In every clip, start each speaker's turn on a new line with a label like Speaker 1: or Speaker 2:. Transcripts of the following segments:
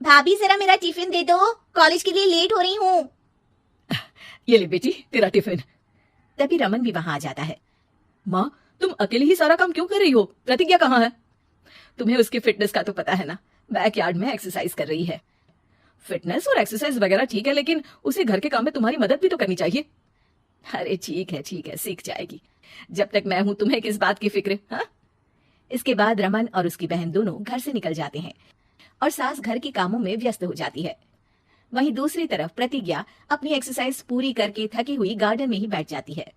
Speaker 1: भाभी जरा मेरा टिफिन दे दो, कॉलेज के लिए लेट हो रही हूँ।
Speaker 2: ये ले बेटी तेरा टिफिन।
Speaker 1: तभी रमन भी वहां आ जाता है।
Speaker 2: माँ, तुम अकेले ही सारा काम क्यों कर रही हो? प्रतिज्ञा कहाँ है? तुम्हें उसकी फिटनेस का तो पता है ना, बैकयार्ड में एक्सरसाइज कर रही है। फिटनेस और एक्सरसाइज वगैरह ठीक है, लेकिन उसे घर के काम में तुम्हारी मदद भी तो करनी चाहिए। अरे ठीक है, सीख जाएगी। जब तक मैं हूं तुम्हें किस बात की फिक्र? हाँ?
Speaker 1: इसके बाद रमन और उसकी बहन दोनों घर से निकल जाते हैं और सास घर के कामों में व्यस्त हो जाती है। वहीं दूसरी तरफ प्रतिज्ञा अपनी एक्सरसाइज पूरी करके थकी हुई गार्डन में ही बैठ जाती है।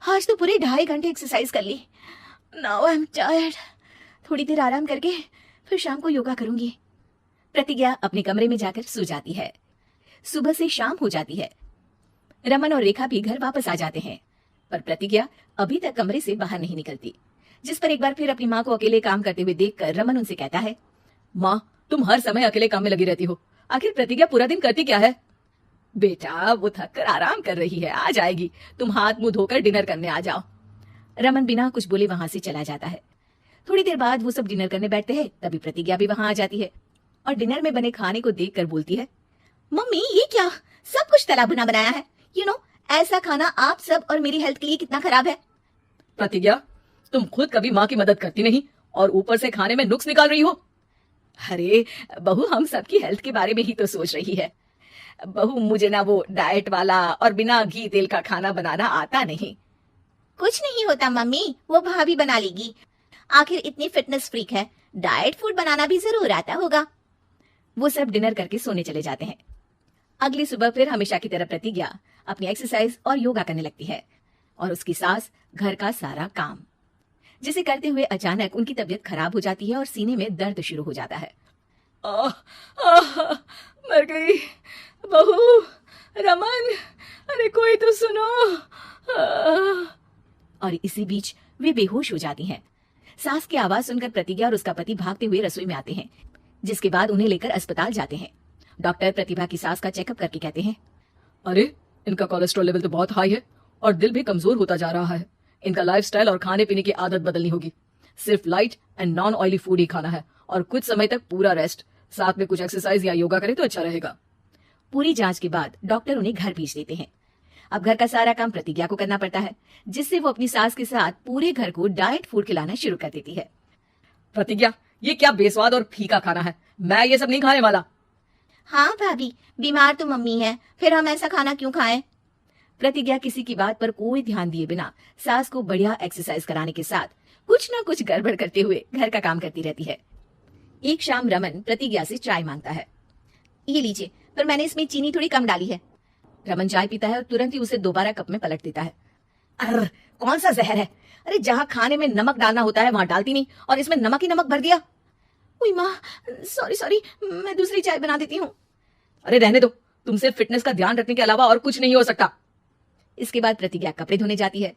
Speaker 1: आज तो पूरे 2.5 घंटे एक्सरसाइज कर ली। Now I am tired. थोड़ी देर आराम करके फिर शाम को योगा करूंगी। प्रतिज्ञा अपने कमरे में जाकर सो जाती है। सुबह से शाम हो जाती है। रमन और रेखा भी घर वापस आ जाते हैं, पर प्रतिज्ञा अभी तक कमरे से बाहर नहीं निकलती। जिस पर एक बार फिर अपनी माँ को अकेले काम करते हुए देखकर रमन उनसे कहता है,
Speaker 2: माँ, तुम हर समय अकेले काम में लगी रहती हो। आखिर प्रतिज्ञा पूरा दिन करती क्या है? बेटा, वो थक कर आराम कर रही है, आ जाएगी। तुम हाथ मुंह धोकर डिनर करने आ जाओ।
Speaker 1: रमन बिना कुछ बोले वहां से चला जाता है। थोड़ी देर बाद वो सब डिनर करने बैठते हैं। तभी प्रतिज्ञा भी वहां आ जाती है और डिनर में बने खाने को देखकर बोलती है, मम्मी ये क्या, सब कुछ तला भुना बनाया है। ऐसा खाना आप सब और मेरी हेल्थ के लिए कितना खराब है।
Speaker 2: प्रतिज्ञा, तुम खुद कभी माँ की मदद करती नहीं और ऊपर से खाने में नुक्स निकाल रही हो।
Speaker 1: अरे बहू, हम सबकी हेल्थ के बारे में ही तो सोच रही है। बहू, मुझे ना वो डाइट वाला और बिना घी तेल का खाना बनाना आता नहीं। कुछ नहीं होता मम्मी, वो भाभी बना लेगी। आखिर इतनी फिटनेस फ्रीक है, डाइट फूड बनाना भी जरूर आता होगा। वो सब डिनर करके सोने चले जाते हैं। अगली सुबह फिर हमेशा की तरह प्रतिज्ञा अपनी एक्सरसाइज और योगा करने लगती है और उसकी सास घर का सारा काम, जिसे करते हुए अचानक उनकी तबीयत खराब हो जाती है और सीने में दर्द शुरू हो जाता है।
Speaker 2: मर गई बहू। रमन, अरे कोई तो सुनो।
Speaker 1: और इसी बीच वे बेहोश हो जाती हैं। सास की आवाज सुनकर प्रतिज्ञा और उसका पति भागते हुए रसोई में आते हैं, जिसके बाद उन्हें लेकर अस्पताल जाते हैं। डॉक्टर प्रतिभा की सास का चेकअप करके कहते हैं,
Speaker 2: अरे इनका कोलेस्ट्रॉल लेवल तो बहुत हाई है और दिल भी कमजोर होता जा रहा है। इनका लाइफस्टाइल और खाने पीने की आदत बदलनी होगी। सिर्फ light and non oily food ही खाना है और कुछ समय तक पूरा रेस्ट, साथ में कुछ एक्सरसाइज या योगा करे तो अच्छा रहेगा।
Speaker 1: पूरी जांच के बाद डॉक्टर उन्हें घर भेज देते हैं। अब घर का सारा काम प्रतिज्ञा को करना पड़ता है, जिससे वो अपनी सास के साथ पूरे घर को डाइट फूड खिलाना शुरू कर देती है।
Speaker 2: प्रतिज्ञा, ये क्या बेस्वाद और फीका खाना है, मैं ये सब नहीं खाने वाला।
Speaker 1: हाँ भाभी, बीमार तो मम्मी है, फिर हम ऐसा खाना क्यों खाएं? प्रतिज्ञा किसी की बात पर कोई ध्यान दिए बिना सास को बढ़िया एक्सरसाइज कराने के साथ कुछ न कुछ गड़बड़ करते हुए घर का काम करती रहती है। एक शाम रमन प्रतिज्ञा से चाय मांगता है। ये लीजिए, पर मैंने इसमें चीनी थोड़ी कम डाली है। रमन चाय पीता है और तुरंत ही उसे दोबारा कप में पलट देता है। अरे कौन सा जहर है? अरे जहाँ खाने में नमक डालना होता है वहां डालती नहीं और इसमें नमक ही नमक भर दिया। उई माँ, सॉरी, मैं दूसरी चाय बना देती हूँ।
Speaker 2: अरे रहने दो, तुमसे फिटनेस का ध्यान रखने के अलावा और कुछ नहीं हो सकता।
Speaker 1: इसके बाद प्रतिज्ञा कपड़े धोने जाती है,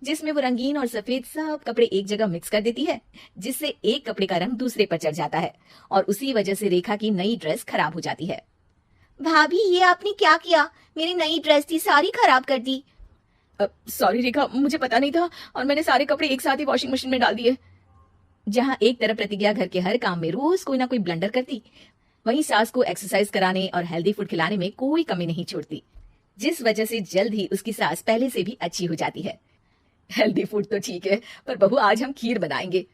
Speaker 1: जिसमें वो रंगीन और सफेद सब कपड़े एक जगह मिक्स कर देती है, जिससे एक कपड़े का रंग दूसरे पर चढ़ जाता है और उसी वजह से रेखा की नई ड्रेस खराब हो जाती है। भाभी, ये आपने क्या किया? मेरी नई ड्रेस थी, सारी खराब कर दी।
Speaker 2: सॉरी रेखा, मुझे पता नहीं था और मैंने सारे कपड़े एक साथ ही वॉशिंग मशीन में डाल दिए।
Speaker 1: जहाँ एक तरफ प्रतिज्ञा घर के हर काम में रोज कोई ना कोई ब्लंडर करती, वहीं सास को एक्सरसाइज कराने और हेल्दी फूड खिलाने में कोई कमी नहीं छोड़ती, जिस वजह से जल्द ही उसकी सास पहले से भी अच्छी हो जाती है।
Speaker 2: हेल्दी फूड तो ठीक है, पर बहू आज हम खीर बनाएंगे।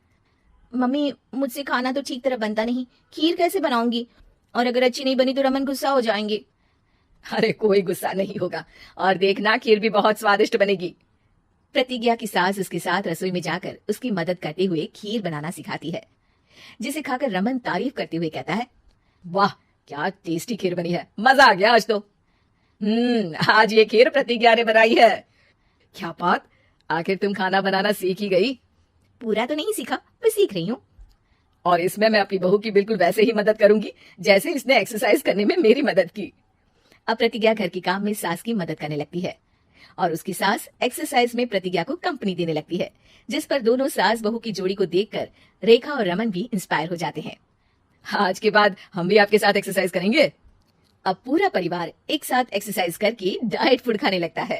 Speaker 1: मम्मी, मुझसे खाना तो ठीक तरह बनता नहीं, खीर कैसे बनाऊंगी? और अगर अच्छी नहीं बनी तो रमन गुस्सा हो जाएंगे।
Speaker 2: अरे कोई गुस्सा नहीं होगा और देखना, खीर भी बहुत स्वादिष्ट बनेगी।
Speaker 1: प्रतिज्ञा की सास उसके साथ रसोई में जाकर उसकी मदद करते हुए खीर बनाना सिखाती है, जिसे खाकर रमन तारीफ करते हुए कहता है,
Speaker 2: वाह क्या टेस्टी खीर बनी है, मजा आ गया आज तो। आज ये खीर प्रतिज्ञा ने बनाई है। क्या बात, आखिर तुम खाना बनाना सीख ही गई?
Speaker 1: पूरा तो नहीं सीखा, पर सीख रही हूँ।
Speaker 2: और इसमें मैं अपनी बहू की बिल्कुल वैसे ही मदद करूंगी जैसे इसने एक्सरसाइज करने में मेरी मदद की।
Speaker 1: अब प्रतिज्ञा घर के काम में सास की मदद करने लगती है और उसकी सास एक्सरसाइज में प्रतिज्ञा को कंपनी देने लगती है, जिस पर दोनों सास बहू की जोड़ी को देखकर रेखा और रमन भी इंस्पायर हो जाते हैं।
Speaker 2: आज के बाद हम भी आपके साथ एक्सरसाइज करेंगे।
Speaker 1: अब पूरा परिवार एक साथ एक्सरसाइज करके डाइट फूड खाने लगता है।